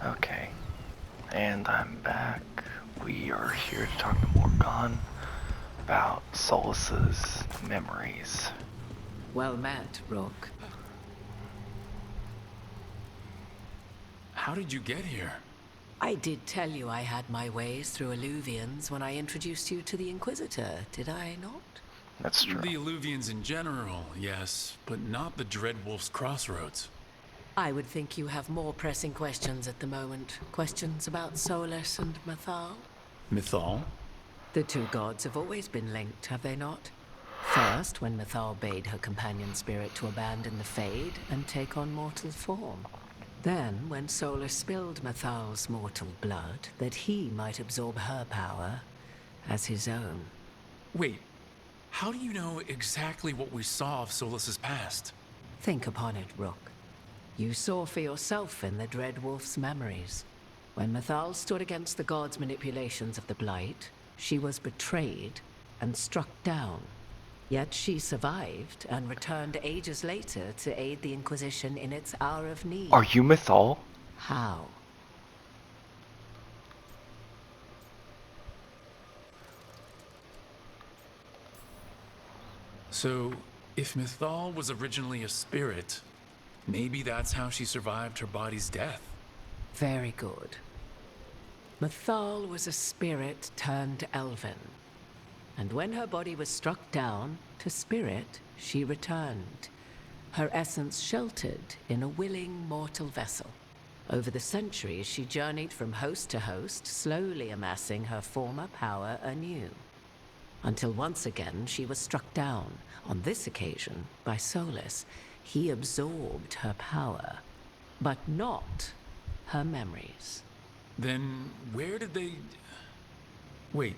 Okay, and I'm back. We are here to talk to Morgan about Solus's memories. Well met, Rook. How did you get here? I did tell you I had my ways through Illuvians when I introduced you to the Inquisitor, did I not? That's true. The Illuvians in general, yes, but not the Dreadwolf's Crossroads. I would think you have more pressing questions at the moment. Questions about Solus and Mythal? Mythal? The two gods have always been linked, have they not? First, when Mythal bade her companion spirit to abandon the Fade and take on mortal form. Then, when Solus spilled Mythal's mortal blood, that he might absorb her power as his own. Wait, how do you know exactly what we saw of Solus's past? Think upon it, Rook. You saw for yourself in the Dreadwolf's memories. When Mythal stood against the gods' manipulations of the Blight, she was betrayed and struck down. Yet she survived and returned ages later to aid the Inquisition in its hour of need. Are you Mythal? How? So, if Mythal was originally a spirit, maybe that's how she survived her body's death. Very good. Mythal was a spirit turned elven. And when her body was struck down, to spirit, she returned. Her essence sheltered in a willing mortal vessel. Over the centuries, she journeyed from host to host, slowly amassing her former power anew. Until once again, she was struck down, on this occasion, by Solus. He absorbed her power, but not her memories. Then, where did they... Wait.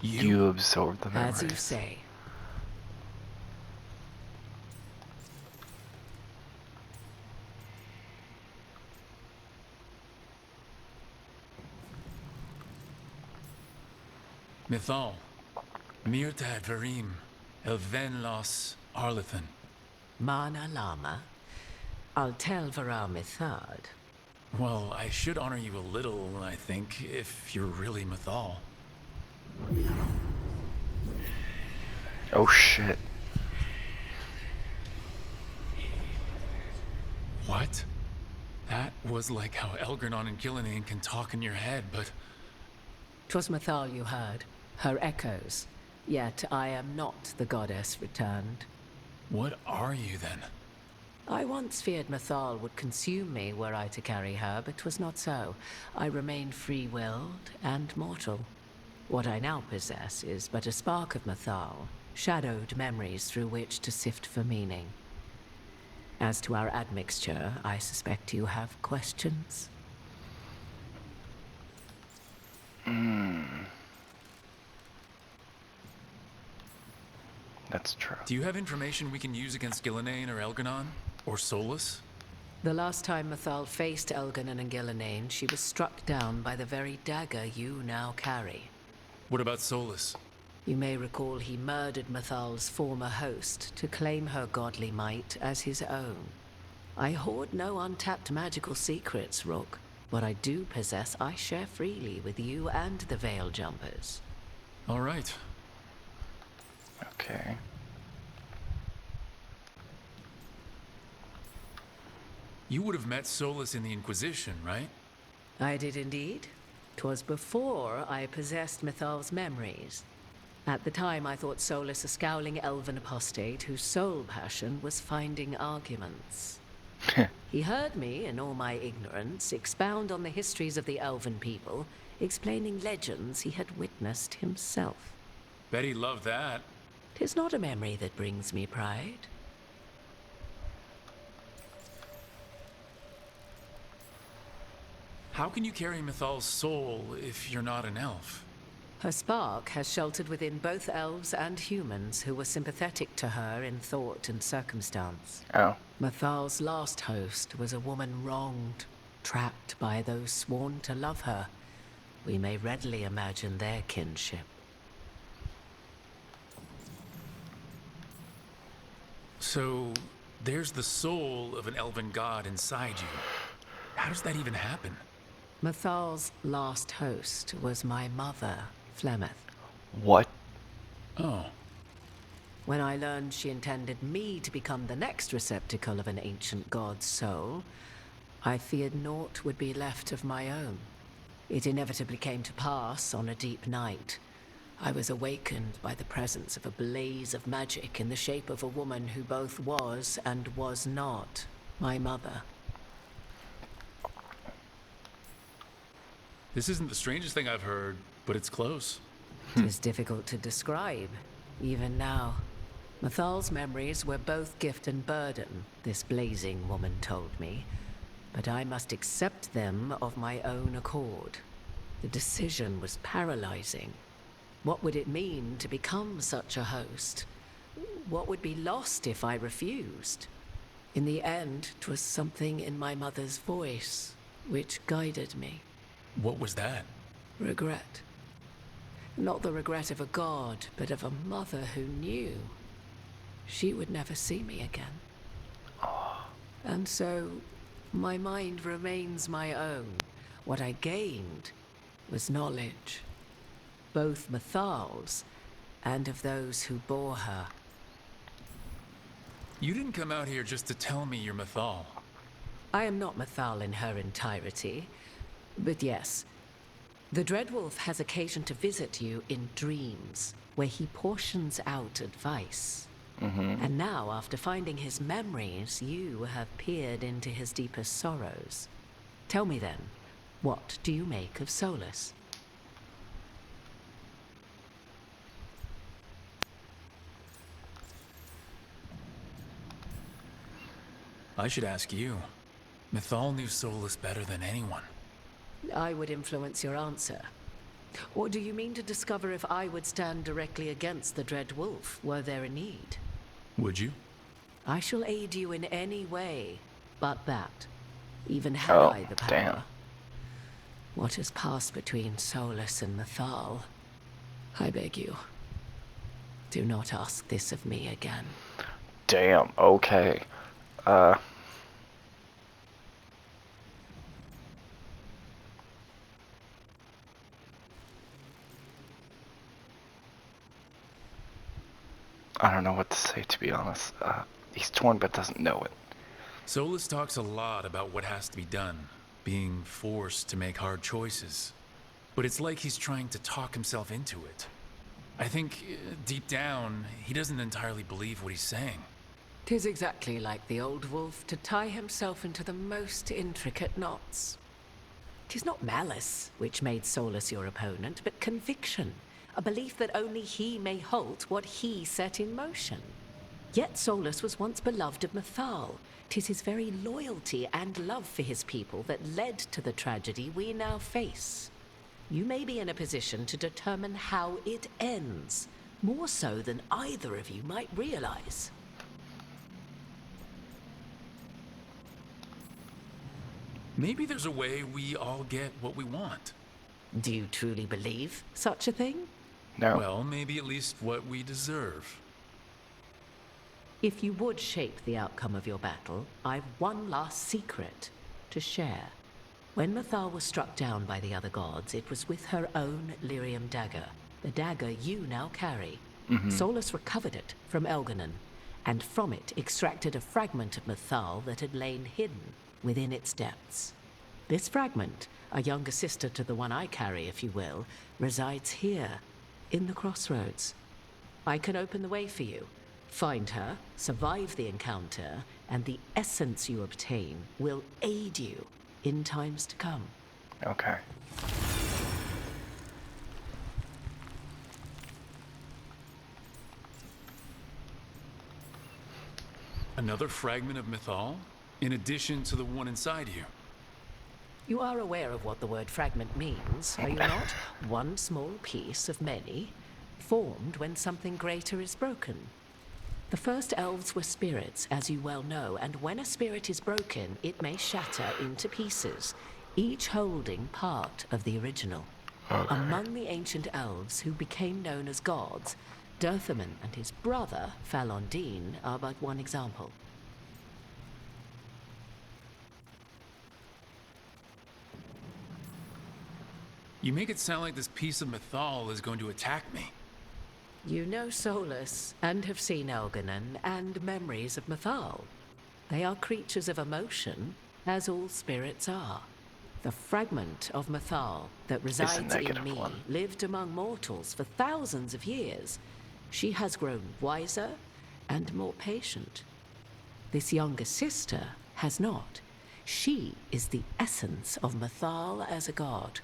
You absorbed the memories. As you say. Mythal. Mirtad Verim. Elven Los Arlethan. Mana Lama. Altel Vara Mythad. Well, I should honor you a little, I think, if you're really Mythal. Oh shit. What? That was like how Elgernon and Gillenane can talk in your head, but... 'Twas Mythal you heard, her echoes. Yet I am not the goddess returned. What are you then? I once feared Mythal would consume me were I to carry her, but 'twas not so. I remain free-willed and mortal. What I now possess is but a spark of Mythal, shadowed memories through which to sift for meaning. As to our admixture, I suspect you have questions. That's true. Do you have information we can use against Gillenane or Elgernon? Or Solus? The last time Mythal faced Elgernon and Gillenane, she was struck down by the very dagger you now carry. What about Solus? You may recall he murdered Mythal's former host to claim her godly might as his own. I hoard no untapped magical secrets, Rook. What I do possess, I share freely with you and the Veil Jumpers. All right. Okay. You would have met Solus in the Inquisition, right? I did indeed. 'Twas before I possessed Mythal's memories. At the time, I thought Solus a scowling elven apostate whose sole passion was finding arguments. He heard me, in all my ignorance, expound on the histories of the elven people, explaining legends he had witnessed himself. Bet he loved that. 'Tis not a memory that brings me pride. How can you carry Mythal's soul if you're not an elf? Her spark has sheltered within both elves and humans who were sympathetic to her in thought and circumstance. Oh. Mythal's last host was a woman wronged, trapped by those sworn to love her. We may readily imagine their kinship. So, there's the soul of an elven god inside you. How does that even happen? Mythal's last host was my mother, Flemeth. What? Oh, When I learned she intended me to become the next receptacle of an ancient god's soul, I feared naught would be left of my own. It inevitably came to pass on a deep night. I was awakened by the presence of a blaze of magic in the shape of a woman who both was and was not my mother. this isn't the strangest thing I've heard, but it's close. It is difficult to describe, even now. Mythal's memories were both gift and burden, this blazing woman told me, but I must accept them of my own accord. The decision was paralyzing. What would it mean to become such a host? What would be lost if I refused? In the end, 'twas something in my mother's voice which guided me. What was that? Regret. Not the regret of a god, but of a mother who knew she would never see me again. And so, my mind remains my own. What I gained was knowledge, both Mythal's and of those who bore her. You didn't come out here just to tell me you're Mythal. I am not Mythal in her entirety, but yes, the Dreadwolf has occasion to visit you in dreams, where he portions out advice. And now, after finding his memories, you have peered into his deepest sorrows. Tell me then, what do you make of Solus? I should ask you. Mythal knew Solus better than anyone. I would influence your answer. Or do you mean to discover if I would stand directly against the Dread Wolf, were there a need? Would you? I shall aid you in any way but that, even had Oh, I the power. damn. What has passed between Solus and Mythal, I beg you, do not ask this of me again. Damn, okay. I don't know what to say, to be honest. He's torn but doesn't know it. Solus talks a lot about what has to be done, being forced to make hard choices. But it's like he's trying to talk himself into it. I think, deep down, he doesn't entirely believe what he's saying. 'Tis exactly like the old wolf to tie himself into the most intricate knots. 'Tis not malice which made Solus your opponent, but conviction, a belief that only he may halt what he set in motion. Yet Solus was once beloved of Mythal. 'Tis his very loyalty and love for his people that led to the tragedy we now face. You may be in a position to determine how it ends, more so than either of you might realize. Maybe there's a way we all get what we want. Do you truly believe such a thing? No. Well, maybe at least what we deserve. If you would shape the outcome of your battle, I've one last secret to share. When Mythal was struck down by the other gods, it was with her own lyrium dagger, the dagger you now carry. Solus recovered it from Elganon, and from it extracted a fragment of Mythal that had lain hidden within its depths. This fragment, a younger sister to the one I carry, if you will, resides here, in the crossroads. I can open the way for you. Find her, survive the encounter, and the essence you obtain will aid you in times to come. Okay. Another fragment of Mythal? In addition to the one inside you? You are aware of what the word fragment means, are you not? One small piece of many, formed when something greater is broken. The first elves were spirits, as you well know, and when a spirit is broken, it may shatter into pieces, each holding part of the original. Okay. Among the ancient elves who became known as gods, Dirthaman and his brother, Falondine, are but one example. You make it sound like this piece of Mythal is going to attack me. You know Solus and have seen Elganon and memories of Mythal. They are creatures of emotion, as all spirits are. The fragment of Mythal that resides in negative me one. lived among mortals for thousands of years. She has grown wiser and more patient. This younger sister has not. She is the essence of Mythal as a god.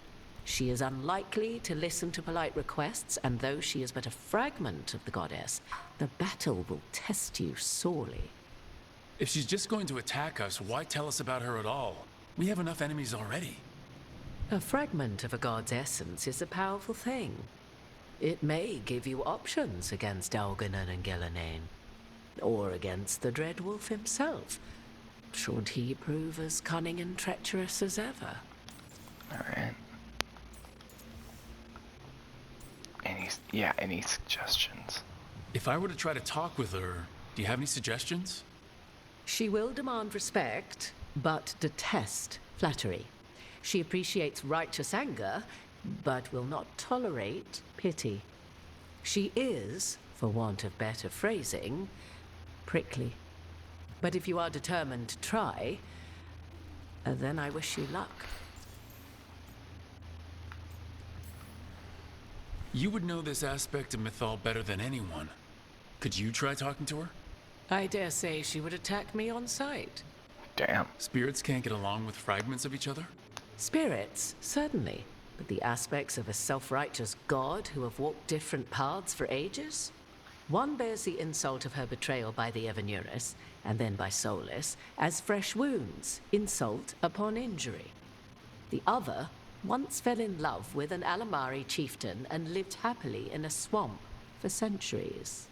She is unlikely to listen to polite requests, and though she is but a fragment of the goddess, the battle will test you sorely. If she's just going to attack us, why tell us about her at all? We have enough enemies already. A fragment of a god's essence is a powerful thing. It may give you options against Elganon and Gillenane, or against the Dread Wolf himself, should he prove as cunning and treacherous as ever. Alright. Any suggestions? If I were to try to talk with her, do you have any suggestions? She will demand respect, but detest flattery. She appreciates righteous anger, but will not tolerate pity. She is, for want of better phrasing, prickly. But if you are determined to try, then I wish you luck. You would know this aspect of Mythal better than anyone. Could you try talking to her? I dare say she would attack me on sight. Damn. Spirits can't get along with fragments of each other? Spirits, certainly. But the aspects of a self-righteous god who have walked different paths for ages? One bears the insult of her betrayal by the Evanurus, and then by Solus, as fresh wounds, insult upon injury. The other once fell in love with an Alamari chieftain and lived happily in a swamp for centuries.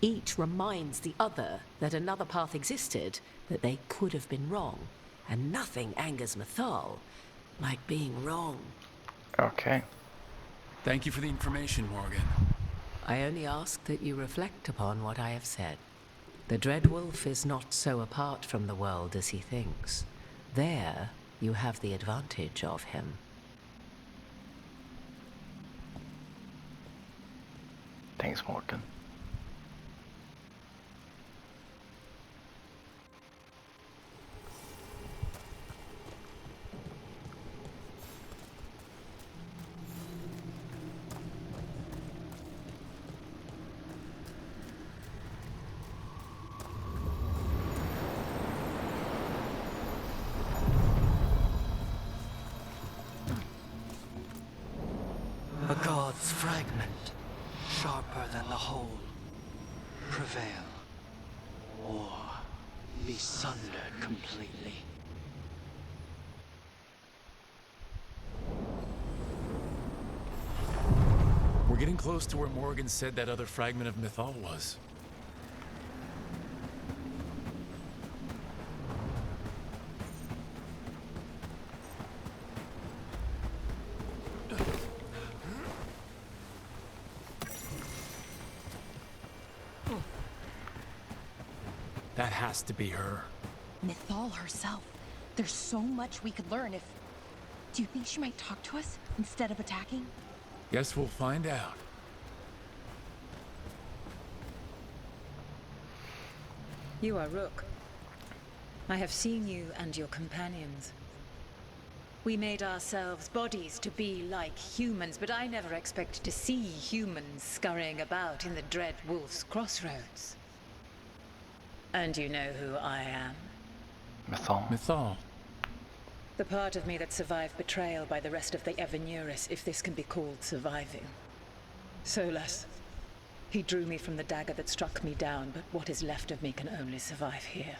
Each reminds the other that another path existed, that they could have been wrong, and nothing angers Mythal like being wrong. Okay. Thank you for the information, Morgan. I only ask that you reflect upon what I have said. The Dread Wolf is not so apart from the world as he thinks. There, you have the advantage of him. Thanks, Morgan. A god's fragment, sharper than the whole. Prevail, or be sundered completely. We're getting close to where Morgan said that other fragment of Mythal was. That has to be her. Mythal herself. There's so much we could learn if... Do you think she might talk to us instead of attacking? Guess we'll find out. You are Rook. I have seen you and your companions. We made ourselves bodies to be like humans, but I never expected to see humans scurrying about in the Dread Wolf's crossroads. And you know who I am? Mythal. Mythal. The part of me that survived betrayal by the rest of the Evanurus, if this can be called surviving. Solus. He drew me from the dagger that struck me down, but what is left of me can only survive here.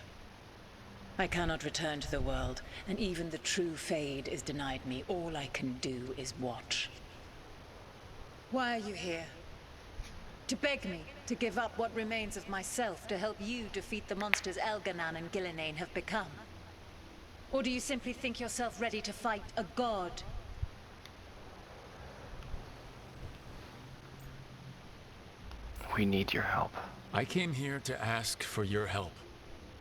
I cannot return to the world, and even the true Fade is denied me. All I can do is watch. Why are you here? To beg me to give up what remains of myself to help you defeat the monsters Elganon and Gillenane have become? Or do you simply think yourself ready to fight a god? We need your help. I came here to ask for your help.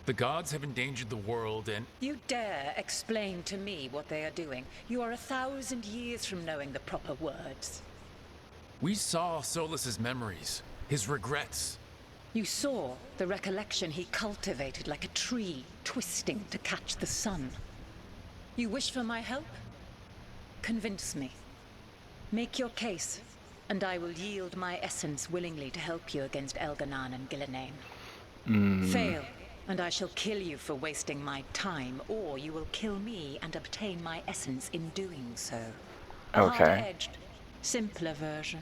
The gods have endangered the world and... You dare explain to me what they are doing? You are 1,000 years from knowing the proper words. We saw Solas's memories, his regrets. You saw the recollection he cultivated like a tree, twisting to catch the sun. You wish for my help? Convince me. Make your case, and I will yield my essence willingly to help you against Elganan and Gillenane. Fail, and I shall kill you for wasting my time, or you will kill me and obtain my essence in doing so. A Okay. hard-edged, simpler version.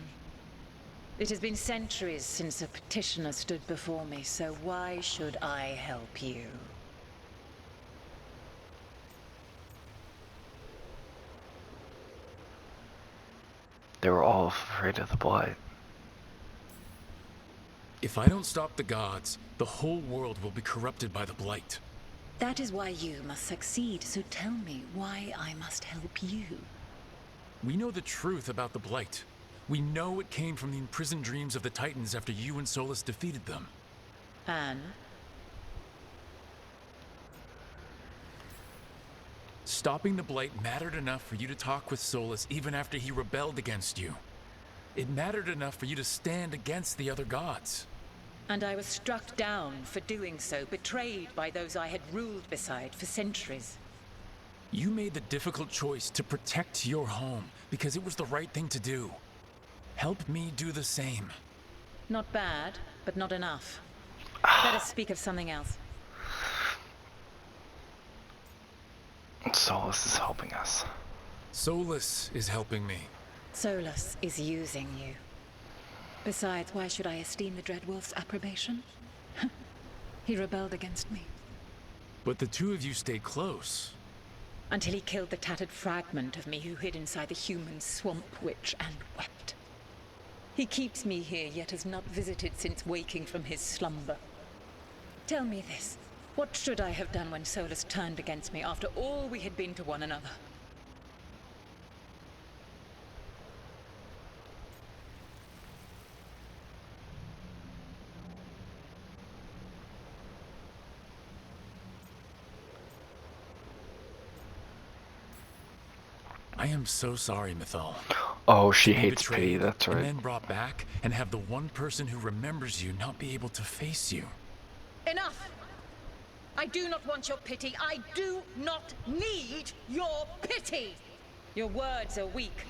It has been centuries since a petitioner stood before me, so why should I help you? They were all afraid of the blight. If I don't stop the gods, the whole world will be corrupted by the blight. That is why you must succeed, so tell me why I must help you. We know the truth about the blight. We know it came from the imprisoned dreams of the Titans after you and Solas defeated them. And? Stopping the blight mattered enough for you to talk with Solas even after he rebelled against you. It mattered enough for you to stand against the other gods. And I was struck down for doing so, betrayed by those I had ruled beside for centuries. You made the difficult choice to protect your home because it was the right thing to do. Help me do the same. Not bad, but not enough. Let us speak of something else. Solas is helping us. Solas is helping me. Solas is using you. Besides, why should I esteem the Dreadwolf's approbation? He rebelled against me. But the two of you stayed close. Until he killed the tattered fragment of me who hid inside the human swamp witch and wept. He keeps me here, yet has not visited since waking from his slumber. Tell me this. What should I have done when Solas turned against me after all we had been to one another? I am so sorry, Mythal. Oh, she To be hates betrayed pity, that's And right. then brought back and have the one person who remembers you not be able to face you. Enough! I do not want your pity. I do not need your pity! Your words are weak.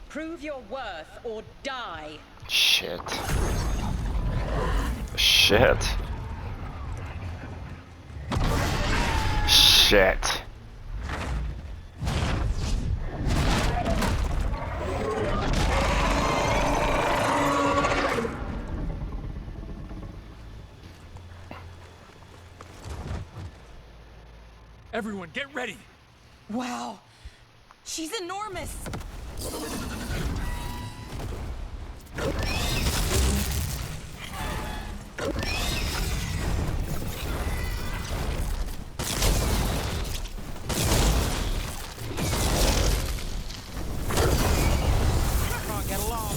Prove your worth or die. Shit. Shit. Shit. Everyone, get ready! Wow. She's enormous. Get along.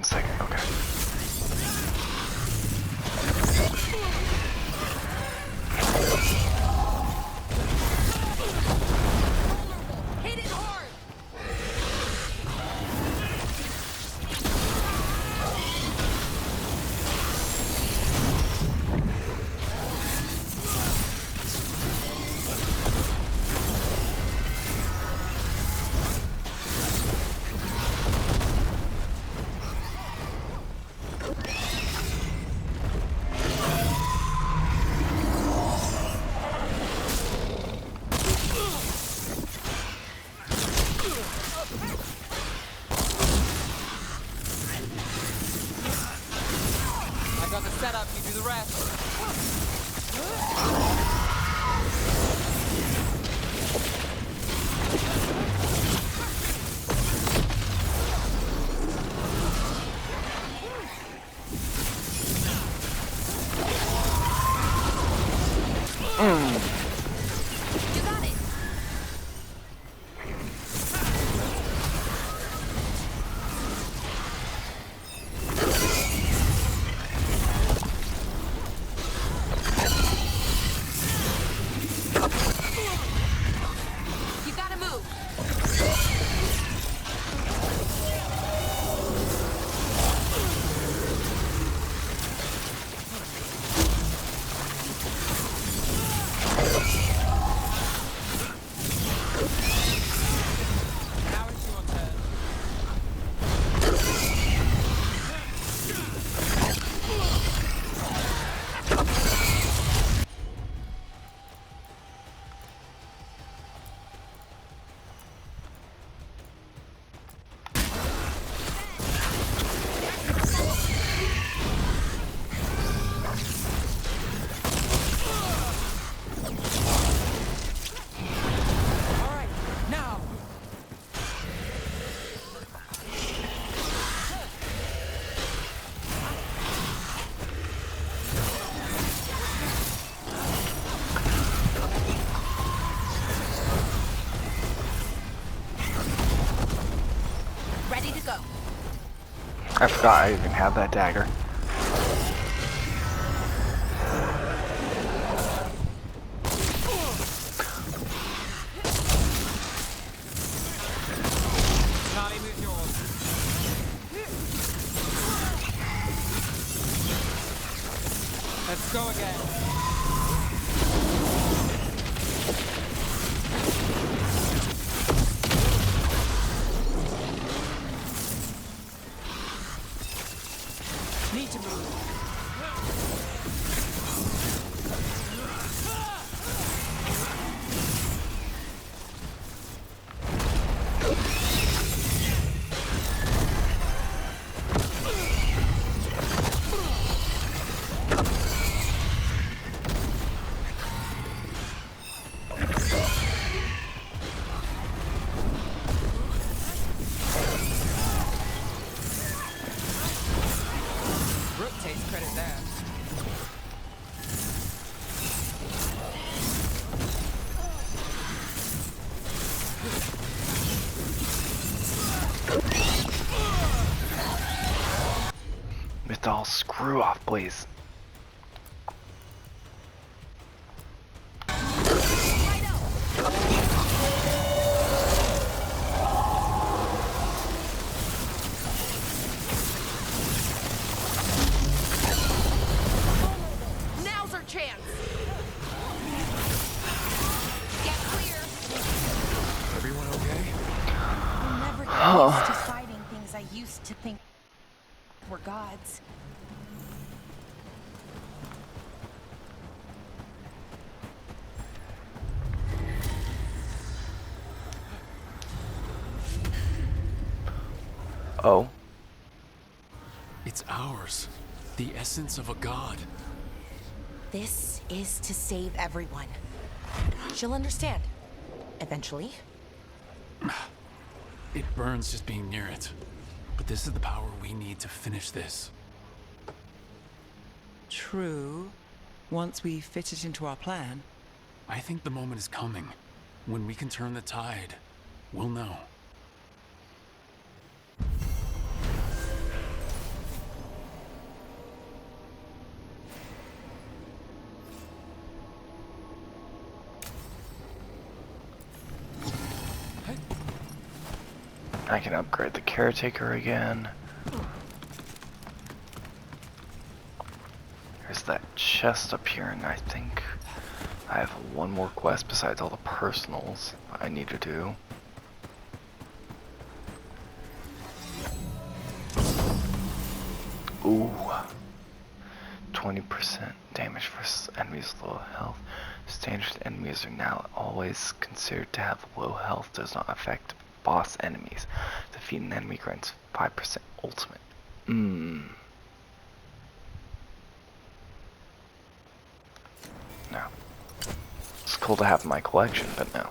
Second, okay. Hit it hard. set up, you do the rest. You got it. You gotta move. Now it's your turn. All right, now. Ready to go. I forgot I even had that dagger. Charlie, move yours. Let's go again. Need to move. Brooke takes credit there. Mythal, screw off, please. Now's our chance. Get clear. Everyone okay? I'll never get used to fighting things I used to think were gods. Oh, It's ours. The essence of a god. This is to save everyone. She'll understand. Eventually. It burns just being near it. But this is the power we need to finish this. True. Once we fit it into our plan. I think the moment is coming. When we can turn the tide, we'll know. I can upgrade the caretaker again. There's that chest up here, and I think I have one more quest besides all the personals I need to do. Ooh. 20% damage for enemies with low health. Standard enemies are now always considered to have low health. Does not affect boss enemies. Defeat an enemy grants 5% ultimate. No. It's cool to have in my collection, but no.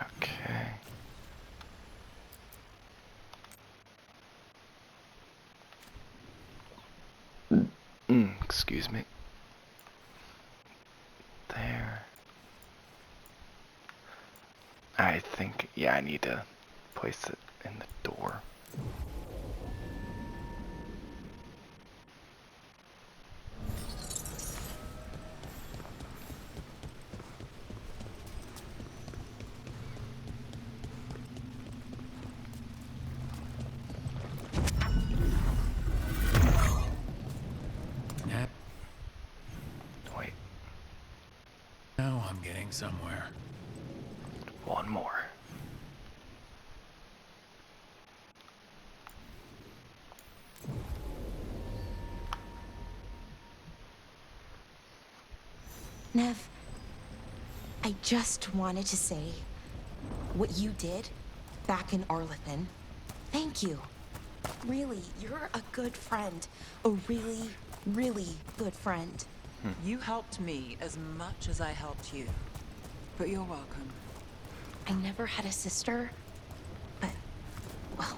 Okay. Excuse me. There. I think, yeah, I need to place it in the door. Yeah, Wait, now I'm getting somewhere. one more. Nev, I just wanted to say what you did back in Arlathan. Thank you. Really, you're a good friend. A really, really good friend. You helped me as much as I helped you. But you're welcome. I never had a sister, but, well,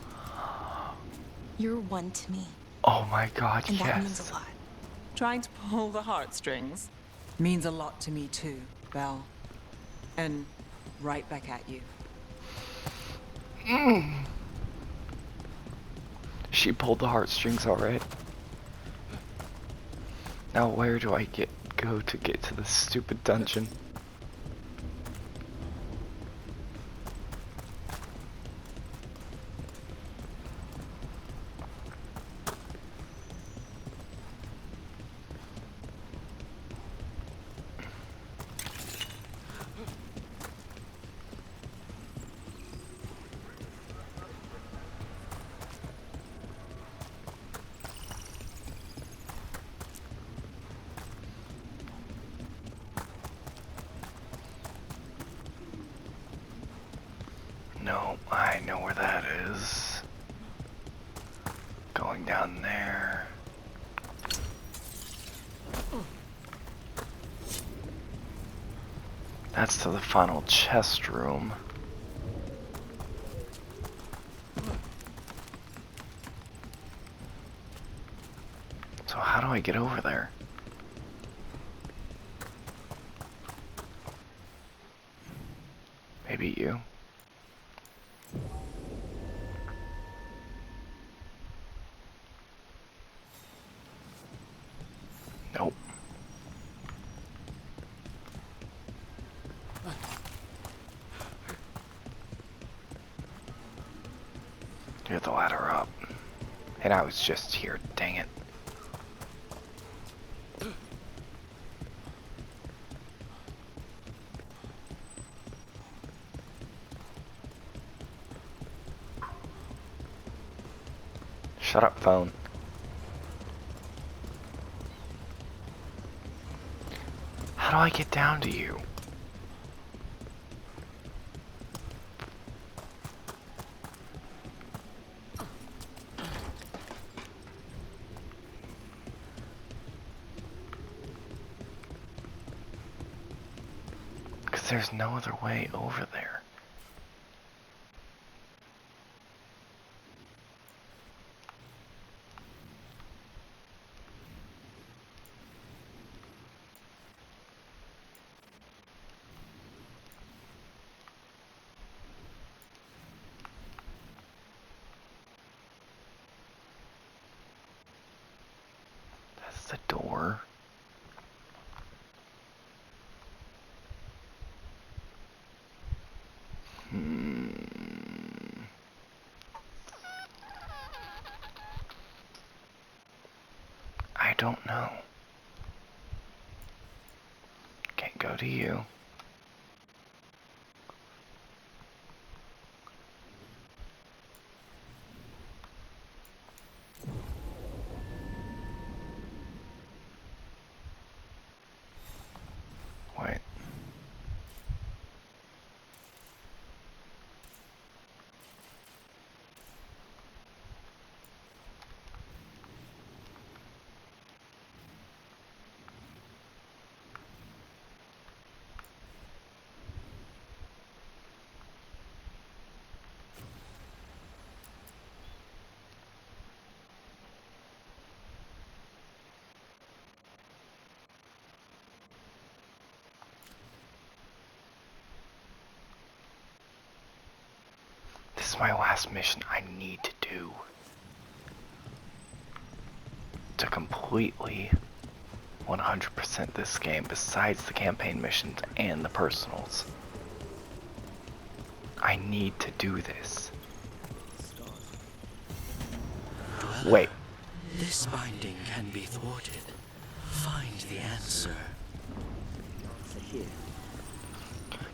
you're one to me. Oh my god, And yes. that means a lot. Trying to pull the heartstrings means a lot to me too, Belle. And right back at you. She pulled the heartstrings alright. Now where do I go to get to this stupid dungeon? No, I know where that is. Going down there. That's to the final chest room. So how do I get over there? Maybe you? Nope. Get the ladder up. And I was just here, dang it. Shut up, phone. How do I get down to you? Because there's no other way over there. That's the door. I don't know. Can't go to you. Wait. is my last mission I need to do to completely 100% this game, besides the campaign missions and the personals. I need to do this. Wait. This binding can be thwarted. Find the answer.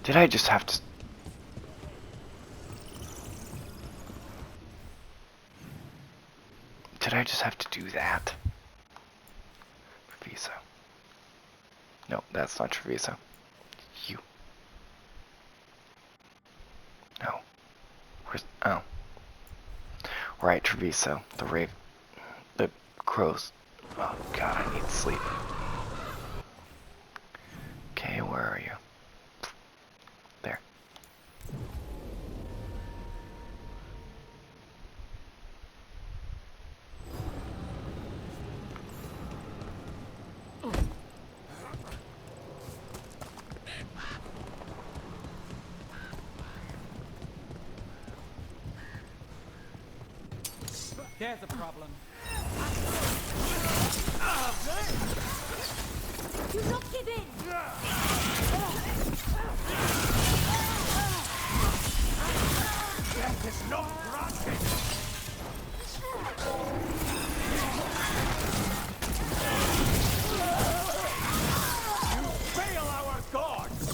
Did I just have to... Did I just have to do that? Treviso. No, that's not Treviso. You. No. Where's... Oh. Right, Treviso. The crows. Oh god, I need sleep. Okay, where are you? There. There's a problem. You don't give in! Death is not granted! You fail our gods!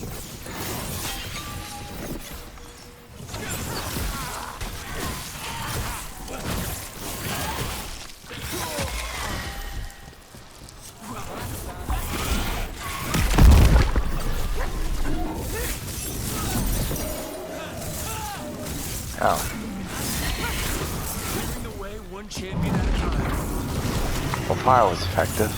Oh. Clearing the way one champion at a time. Well, fire was effective.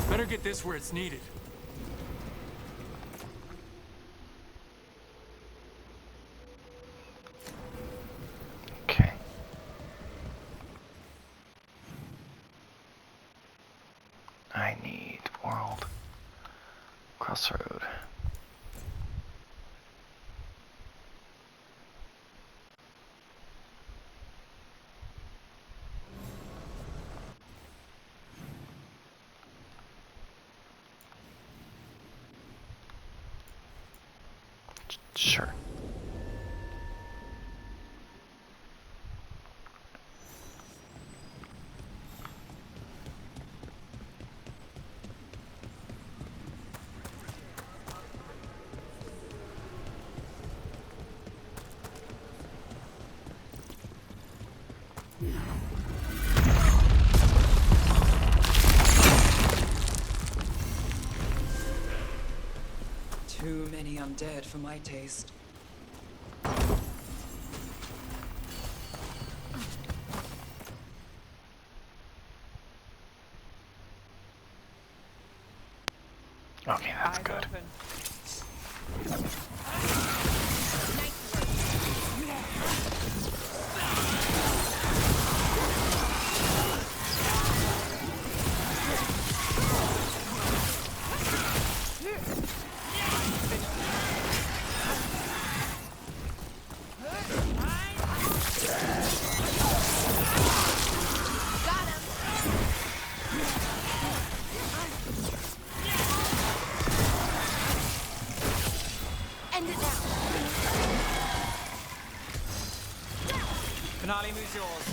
Better get this where it's needed. Okay. I need world crossroad. Sure. Too many undead for my taste. Okay, that's Eyes good. open. End it now! Finale moves yours.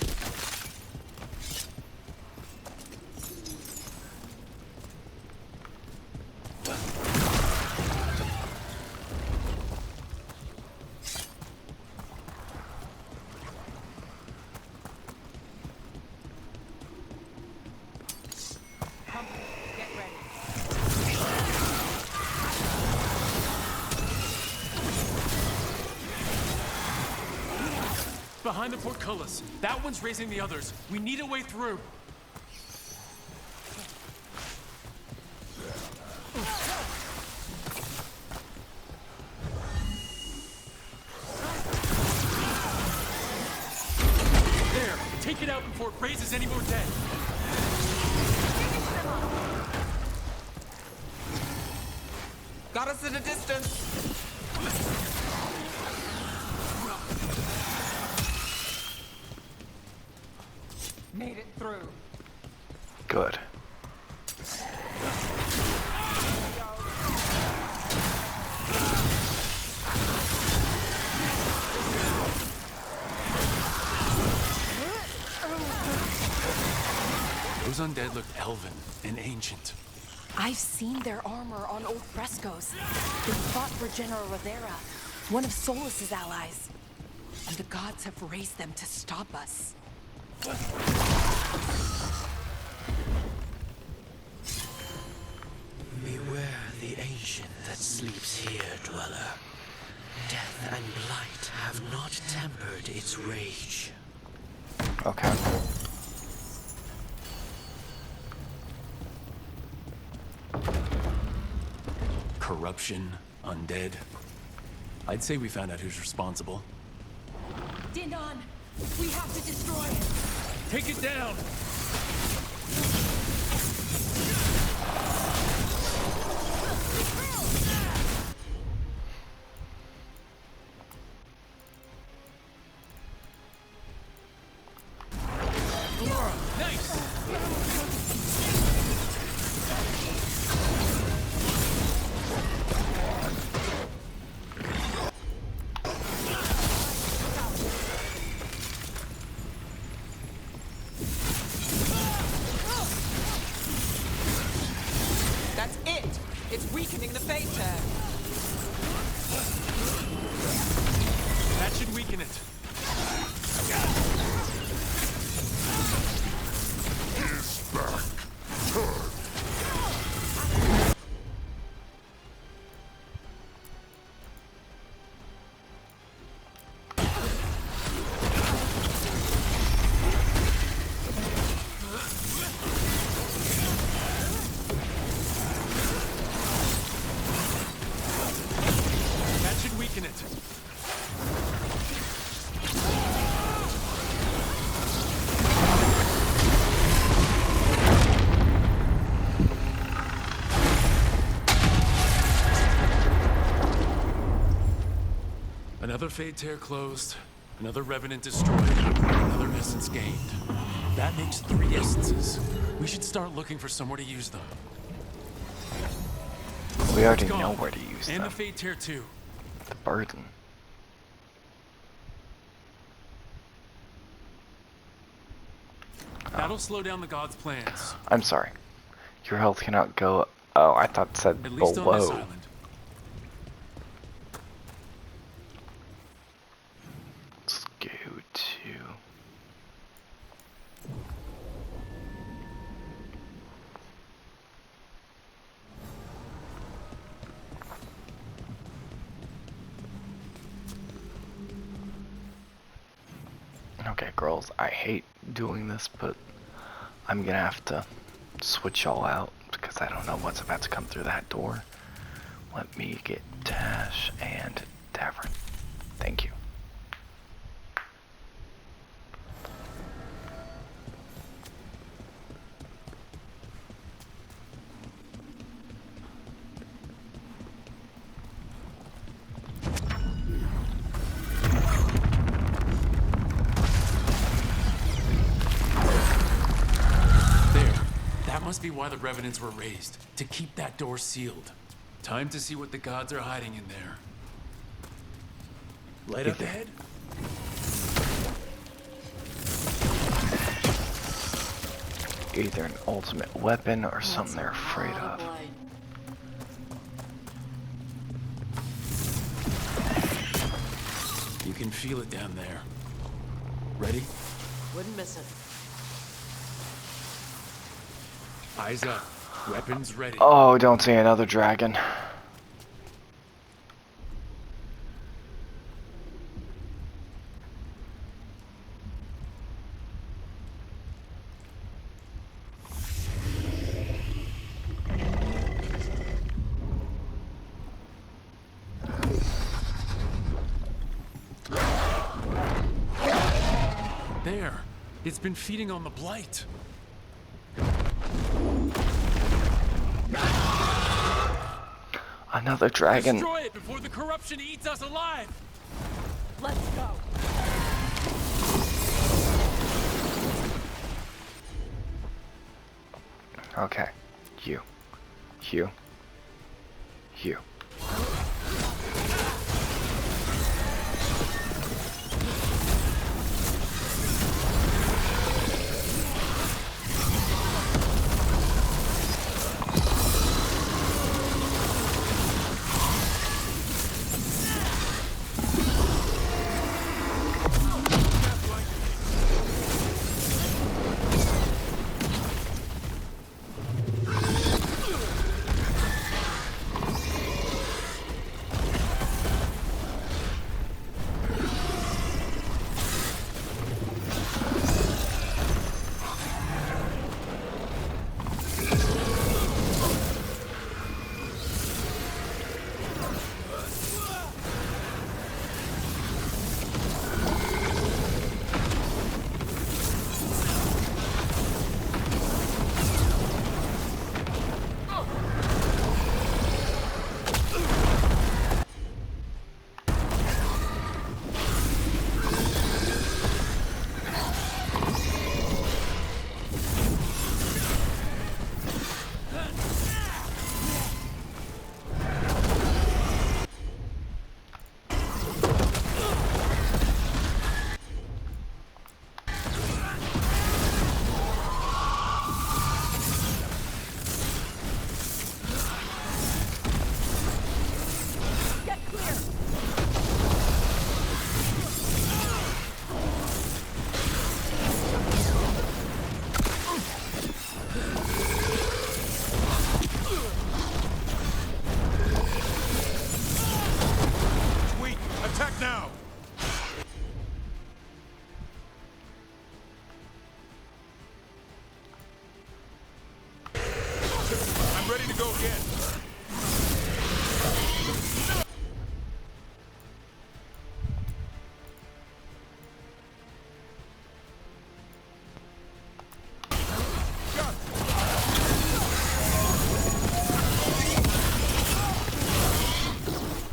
Company, get ready. Behind the portcullis. That one's raising the others. We need a way through. There. Take it out before it raises any more dead. Got us at a distance. Made it through. Good. Those undead look elven and ancient. I've seen their armor on old frescoes. They fought for General Rivera, one of Solus's allies. And the gods have raised them to stop us. Beware the ancient that sleeps here, dweller. Death and blight have not tempered its rage. Okay. Corruption, undead. I'd say we found out who's responsible. Dinon, we have to destroy it. Take it down! That's it. It's weakening the fate tear. That should weaken it. That should weaken it. Another Fade Tear closed, another Revenant destroyed, another essence gained. That makes 3 essences. We should start looking for somewhere to use them. We already It's gone. know where to use And them. the Fade Tear too. The burden. That'll slow down the gods' plans. I'm sorry. Your health cannot go. Oh, I thought it said At least on this below. island. Let's go to. Okay, girls, I hate doing this, but I'm gonna have to switch y'all out because I don't know what's about to come through that door. Let me get Tash and Tavern. Thank you. There. That must be why the Revenants were raised. To keep that door sealed. Time to see what the gods are hiding in there. Light up ahead? Either an ultimate weapon or something they're afraid of. You can feel it down there. Ready? Wouldn't miss it. Eyes up. Weapons ready. Oh, don't say another dragon. There. It's been feeding on the blight. Another dragon. Destroy it before the corruption eats us alive! Let's go. Okay. You. You. You.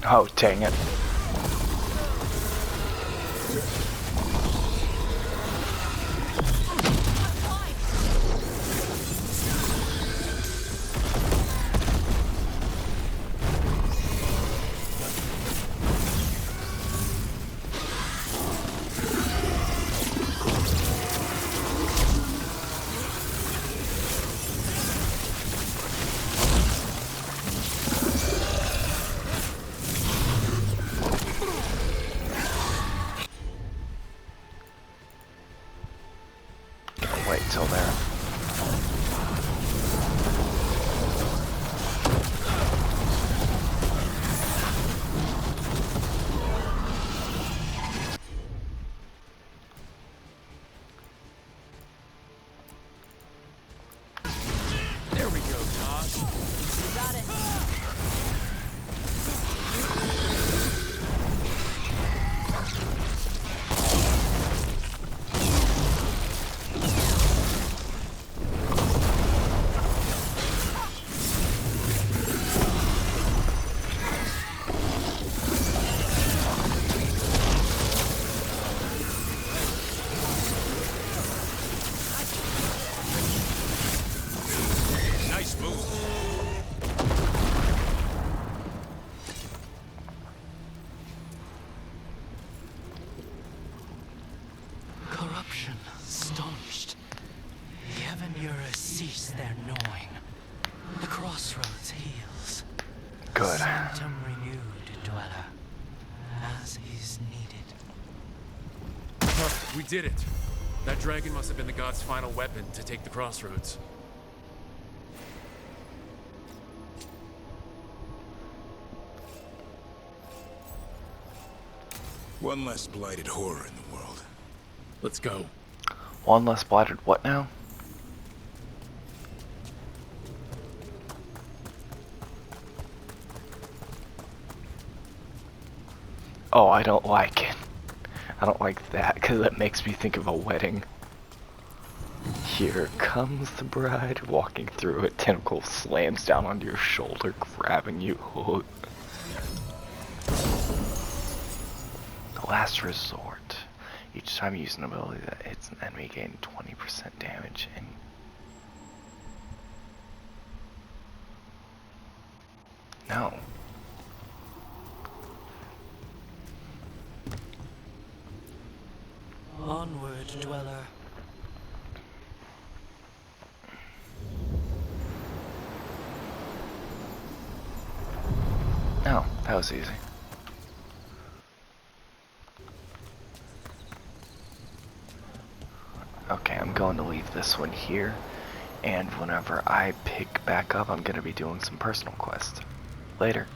Oh, dang it. Wait till there. There we go, Tosh. Got it. Nice move. Corruption staunched. The Avenura cease their gnawing. The crossroads heals. Good. Sanctum renewed, dweller, as is needed. We did it. That dragon must have been the god's final weapon to take the crossroads. One less blighted horror in the world. Let's go. One less blighted what now? Oh, I don't like it. I don't like that because it makes me think of a wedding. Here comes the bride walking through it. Tentacle slams down onto your shoulder, grabbing you. The last resort. Each time you use an ability that hits an enemy, gain 20% damage. And no. Onward, dweller. Oh, that was easy. Okay, I'm going to leave this one here, and whenever I pick back up, I'm going to be doing some personal quests. Later.